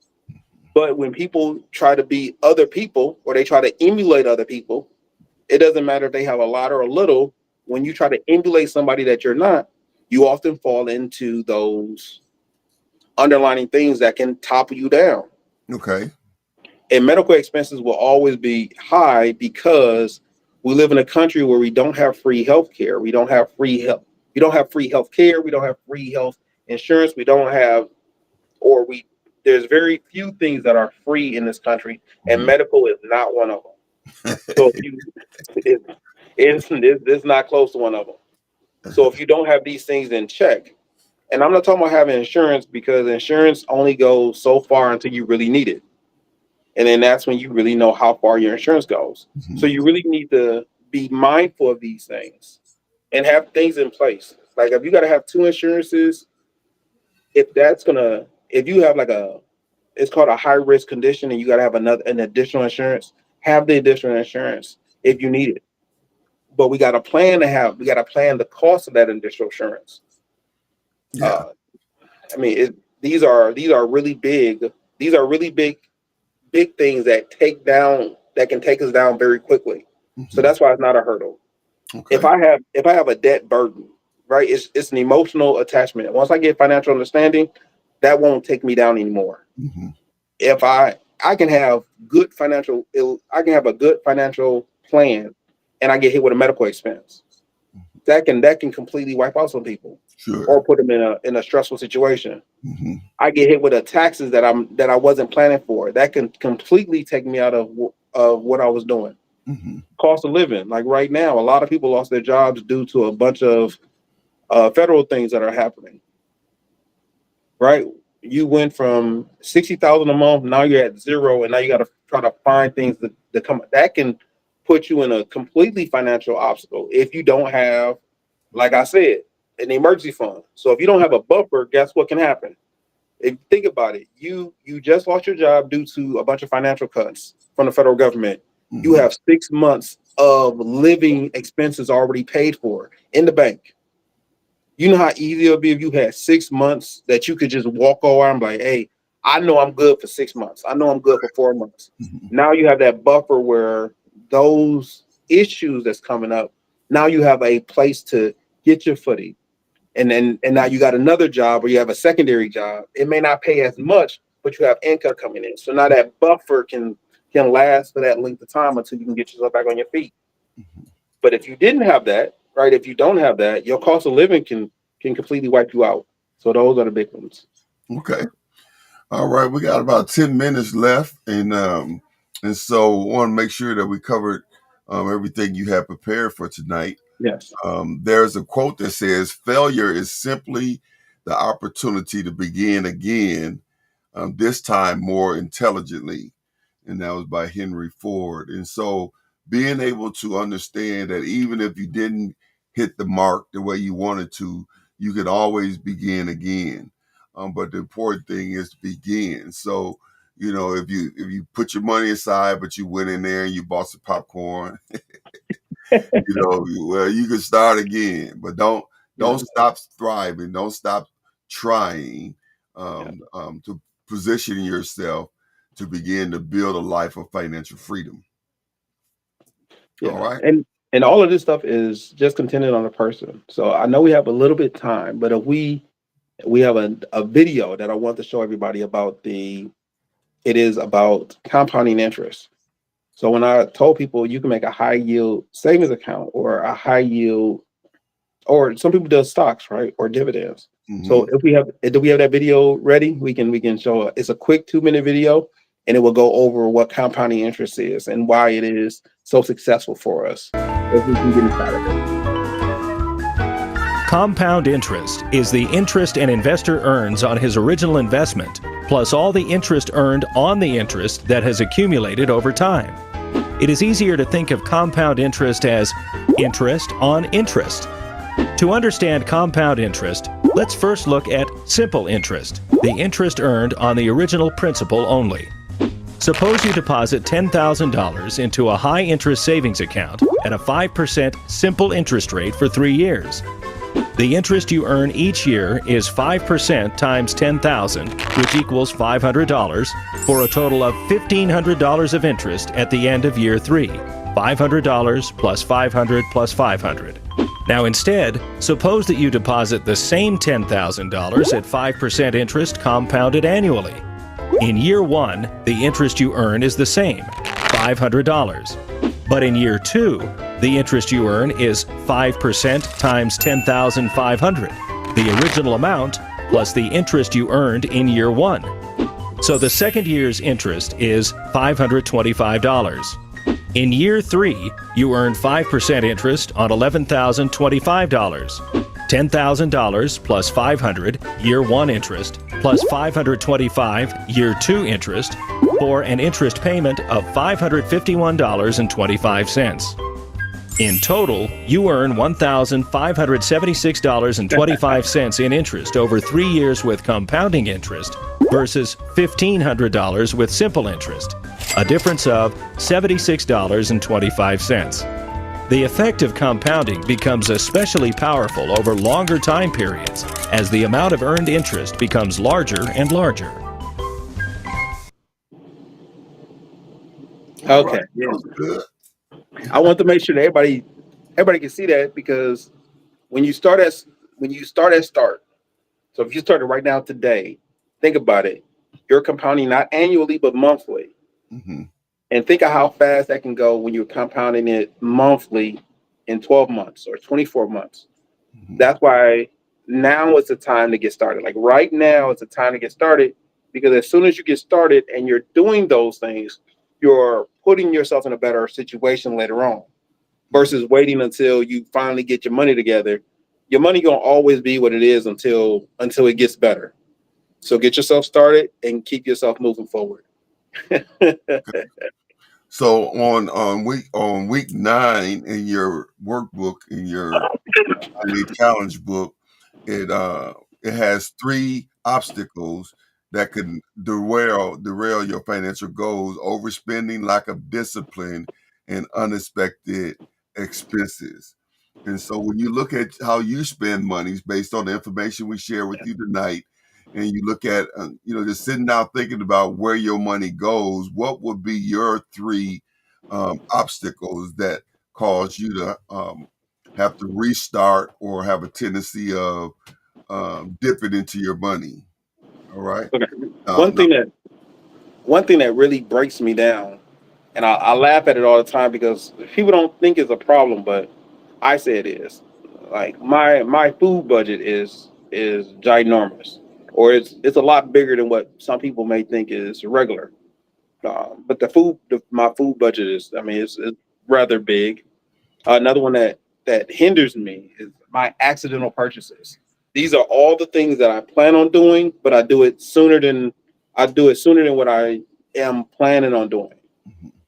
But when people try to be other people or they try to emulate other people, it doesn't matter if they have a lot or a little. When you try to emulate somebody that you're not, you often fall into those underlining things that can topple you down. Okay. And medical expenses will always be high because we live in a country where we don't have free health care. We don't have free health. We don't have free health care. We don't have free health insurance. We don't have, or we, there's very few things that are free in this country, and Mhm. medical is not one of them. So if you, it's not close to one of them. So if you don't have these things in check, and I'm not talking about having insurance because insurance only goes so far until you really need it. And then that's when you really know how far your insurance goes. So Mhm. you really need to be mindful of these things and have things in place. Like if you got to have two insurances, if that's gonna, if you have like a, it's called a high risk condition, and you got to have an additional insurance, have the additional insurance if you need it. But we got to plan the cost of that additional insurance. Yeah. Uh, I mean, these are really big. These are really big things that can take us down very quickly. So Mhm. that's why it's not a hurdle. If Okay. I have a debt burden, right? It's an emotional attachment. Once I get financial understanding, that won't take me down anymore. Mhm. If I can have I can have a good financial plan, and I get hit with a medical expense. That can completely wipe out some people, Sure. or put them in a stressful situation. Mhm. I get hit with the taxes that I wasn't planning for. That can completely take me out of what I was doing. Mhm. Cost of living, like right now, a lot of people lost their jobs due to a bunch of federal things that are happening. Right, you went from 60,000 a month, now you're at zero, and now you got to try to find things that come. That can put you in a completely financial obstacle if you don't have, like I said, an emergency fund. So if you don't have a buffer, guess what can happen? If you think about it, you just lost your job due to a bunch of financial cuts from the federal government. You Mhm. have 6 months of living expenses already paid for in the bank. You know how easy it'll be if you had 6 months that you could just walk over and be like, hey, I know I'm good for 6 months. I know I'm good for 4 months. Mhm. Now you have that buffer where those issues that's coming up, now you have a place to get your footing. And now you got another job or you have a secondary job. It may not pay as much, but you have income coming in. So now that buffer can last for that length of time until you can get yourself back on your feet. But if you didn't have that, right? If you don't have that, your cost of living can completely wipe you out. So those are the big ones. Okay. All right. We got about 10 minutes left, and so want to make sure that we covered everything you have prepared for tonight. Yes. There's a quote that says, "Failure is simply the opportunity to begin again, this time more intelligently." And that was by Henry Ford. And so being able to understand that even if you didn't hit the mark the way you wanted to, you could always begin again. But the important thing is to begin. So, if you put your money aside, but you went in there and you bought some popcorn, well, you can start again, but don't Yeah. stop thriving. Don't stop trying Yeah. to position yourself to begin to build a life of financial freedom. All Yeah. right. And all of this stuff is just contingent on the person. So I know we have a little bit time, but if we have a video that I want to show everybody about it is about compounding interest. So when I told people you can make a high yield savings account or a high yield, or some people do stocks, right? Or dividends. So Mm-hmm. do we have that video ready? We can show it. It's a quick 2 minute video, and it will go over what compounding interest is and why it is so successful for us if we can get inside of it. Compound interest is the interest an investor earns on his original investment, plus all the interest earned on the interest that has accumulated over time. It is easier to think of compound interest as interest on interest. To understand compound interest, let's first look at simple interest, the interest earned on the original principal only. Suppose you deposit $10,000 into a high-interest savings account at a 5% simple interest rate for 3 years. The interest you earn each year is 5% times 10,000, which equals $500, for a total of $1,500 of interest at the end of year 3. $500 plus 500 plus 500. Now instead, suppose that you deposit the same $10,000 at 5% interest compounded annually. In year 1, the interest you earn is the same, $500. But in year 2, the interest you earn is 5% times 10,500, the original amount plus the interest you earned in year 1. So the second year's interest is $525. In year 3, you earn 5% interest on $11,025. $10,000 plus 500 year 1 interest plus 525 year 2 interest, for an interest payment of $551.25. In total, you earn $1,576.25 in interest over 3 years with compounding interest versus $1,500 with simple interest, a difference of $76.25. The effect of compounding becomes especially powerful over longer time periods as the amount of earned interest becomes larger and larger. Okay. That was good. I want to make sure that everybody can see that, because when you start at start. So if you started right now today, think about it. You're compounding not annually but monthly. Mm-hmm. And think of how fast that can go when you're compounding it monthly in 12 months or 24 months. Mm-hmm. That's why now is the time to get started. Like right now is the time to get started, because as soon as you get started and you're doing those things, you're putting yourself in a better situation later on versus waiting until you finally get your money together. Your money gonna always be what it is until it gets better. So get yourself started and keep yourself moving forward. So on week 9 in your workbook, in your challenge book, it has 3 obstacles that can derail your financial goals: overspending, lack of discipline, and unexpected expenses. And so when you look at how you spend monies based on the information we share with you tonight, and you look at just sitting down thinking about where your money goes, what would be your 3 obstacles that cause you to have to restart or have a tendency of dipping into your money? All right. Okay. Now, One thing that really breaks me down, and I laugh at it all the time because people don't think it's a problem, but I say it is. Like my food budget is ginormous, or it's a lot bigger than what some people may think is regular. But my food budget is, I mean, it's rather big. Another one that hinders me is my accidental purchases. These are all the things that I plan on doing, but I do it sooner than what I am planning on doing.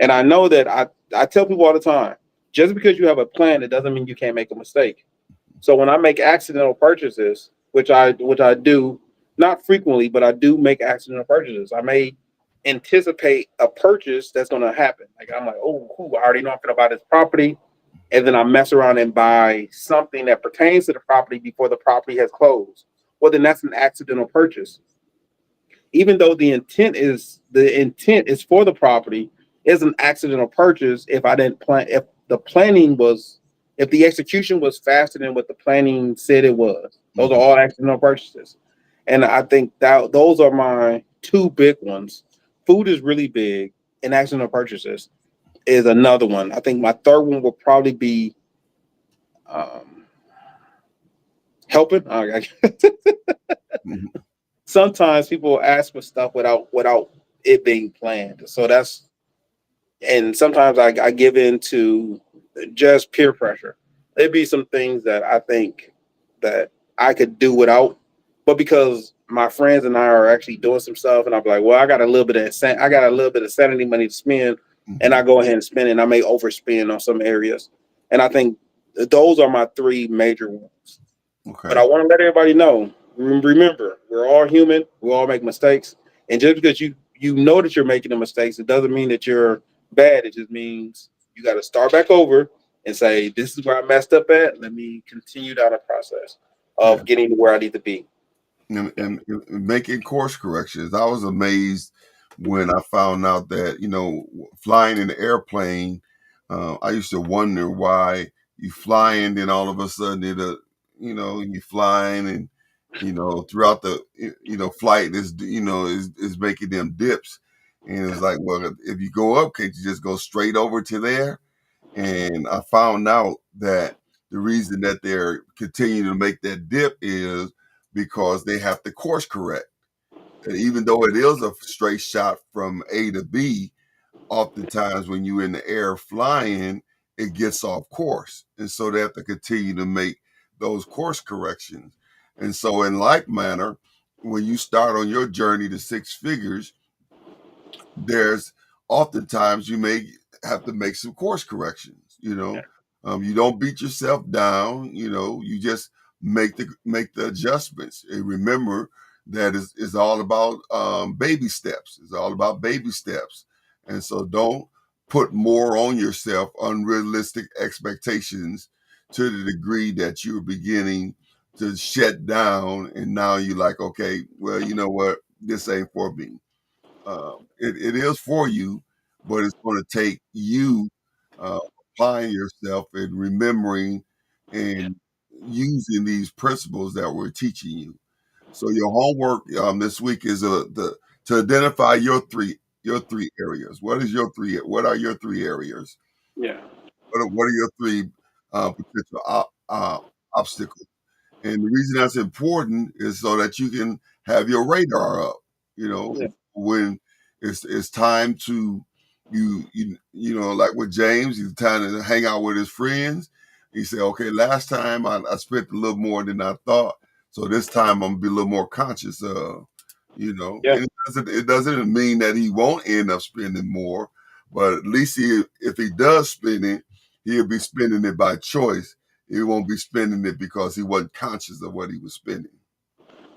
And I know that I tell people all the time, just because you have a plan, it doesn't mean you can't make a mistake. So when I make accidental purchases, which I do not frequently, but I do make accidental purchases. I may anticipate a purchase that's going to happen. Like I'm like, oh, cool, I already know I'm going to buy this property, and then I mess around and buy something that pertains to the property before the property has closed. Well, then that's an accidental purchase. Even though the intent is for the property, is an accidental purchase if I didn't plan, if the execution was faster than what the planning said it was. Those are all accidental purchases. And I think that those are my 2 big ones. Food is really big, and accidental purchases is another one. I think my third one will probably be helping. Sometimes people ask for stuff without it being planned. So and sometimes I give in to just peer pressure. There'd be some things that I think that I could do without, but because my friends and I are actually doing some stuff, and I'm like, well, I got a little bit of sanity money to spend, and I go ahead and spend it. And I may overspend on some areas, and I think those are my 3 major ones. Okay. But I want to let everybody know. Remember, we're all human. We all make mistakes, and just because you know that you're making the mistakes, it doesn't mean that you're bad. It just means you got to start back over and say, this is where I messed up at. Let me continue down the process. Yeah. of getting to where I need to be. And making course corrections. I was amazed when I found out that, flying in an airplane, I used to wonder why you flying, then all of a sudden you flying and, throughout the, flight is making them dips. And it's like, well, if you go up, can't you just go straight over to there? And I found out that the reason that they're continuing to make that dip is because they have to course correct. And even though it is a straight shot from A to B, oftentimes when you're in the air flying, it gets off course. And so they have to continue to make those course corrections. And so, in like manner, when you start on your journey to six figures, there's oftentimes you may have to make some course corrections. You don't beat yourself down. You just make the adjustments. And remember that is all about baby steps. It's all about baby steps. And so don't put more on yourself, unrealistic expectations to the degree that you're beginning to shut down. And now you're like, okay, well, you know what? This ain't for me. It is for you, but it's going to take you uh, applying yourself and remembering and using these principles that we're teaching you. So your homework this week is to identify your three areas. What are your three areas? Yeah. What are your three potential obstacles? And the reason that's important is so that you can have your radar up. Yeah. When it's time to like with James, it's time to hang out with his friends. He said, "Okay, last time I spent a little more than I thought, so this time I'm gonna be a little more conscious of." Yeah. And it doesn't mean that he won't end up spending more, but at least if he does spend it, he'll be spending it by choice. He won't be spending it because he wasn't conscious of what he was spending.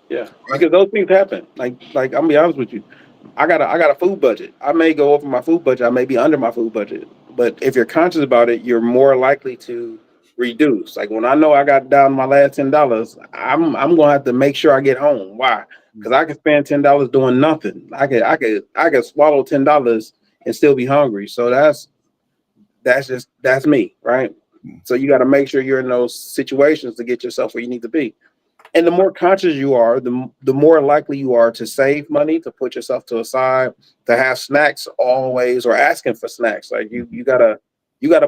Yeah. Right? Because those things happen. Like I'm gonna be honest with you. I got a food budget. I may go over my food budget. I may be under my food budget. But if you're conscious about it, you're more likely to reduce. Like when I know I got down my last $10, I'm gonna have to make sure I get home. Why? Because I can spend $10 doing nothing. I could swallow $10 and still be hungry. So that's me, right? So you got to make sure you're in those situations to get yourself where you need to be. And the more conscious you are, the more likely you are to save money, to put yourself to a side, to have snacks always, or asking for snacks. Like you gotta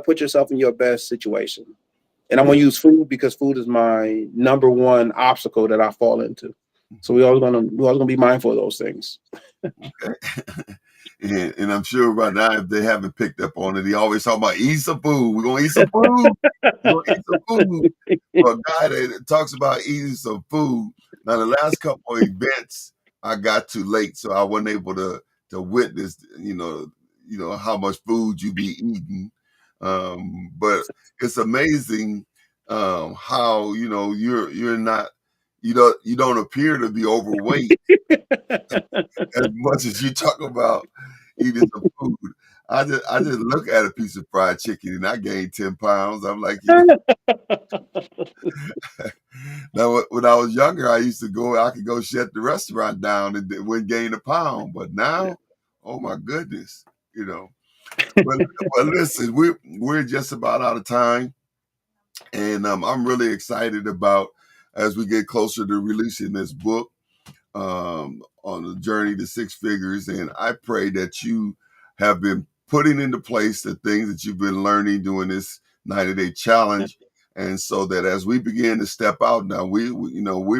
put yourself in your best situation. And I'm Yeah. gonna use food because food is my number one obstacle that I fall into. So we always gonna be mindful of those things. Okay. And I'm sure by now, if they haven't picked up on it, he always talk about eat some food. We're gonna eat some food. We're gonna eat some food. For a guy that talks about eating some food. Now, the last couple of events I got too late, so I wasn't able to witness, how much food you be eating. But it's amazing how you're not you don't appear to be overweight as much as you talk about eating some food. I just look at a piece of fried chicken and I gained 10 pounds. I'm like, now when I was younger, I could go shut the restaurant down and wouldn't gain a pound. But now, oh my goodness, you know. But, but listen, we're just about out of time. And I'm really excited about as we get closer to releasing this book on the journey to six figures. And I pray that you have been putting into place the things that you've been learning during this 90-day challenge. And so that as we begin to step out now, we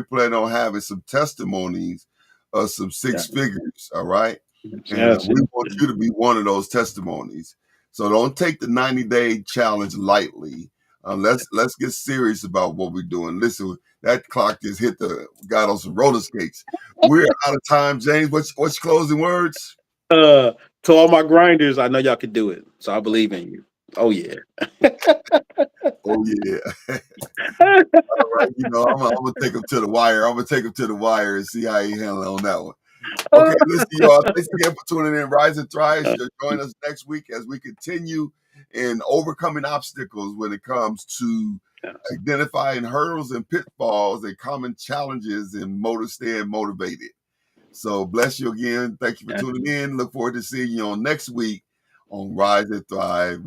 plan on having some testimonies of some six figures. All right. And Yes. we want you to be one of those testimonies. So don't take the 90-day challenge lightly. Let's get serious about what we're doing. Listen, that clock just got on some roller skates. We're out of time, James. What's your closing words? Uh, to all my grinders, I know y'all can do it. So I believe in you. Oh yeah. Oh yeah. All right. I'm gonna take him to the wire. I'm gonna take him to the wire and see how he handles on that one. Okay, listen, y'all. Thanks again for tuning in. Rise and Thrive. Join us next week as we continue in overcoming obstacles when it comes to identifying hurdles and pitfalls and common challenges and staying motivated. So bless you again. Thank you for tuning in. Look forward to seeing you on next week on Rise and Thrive.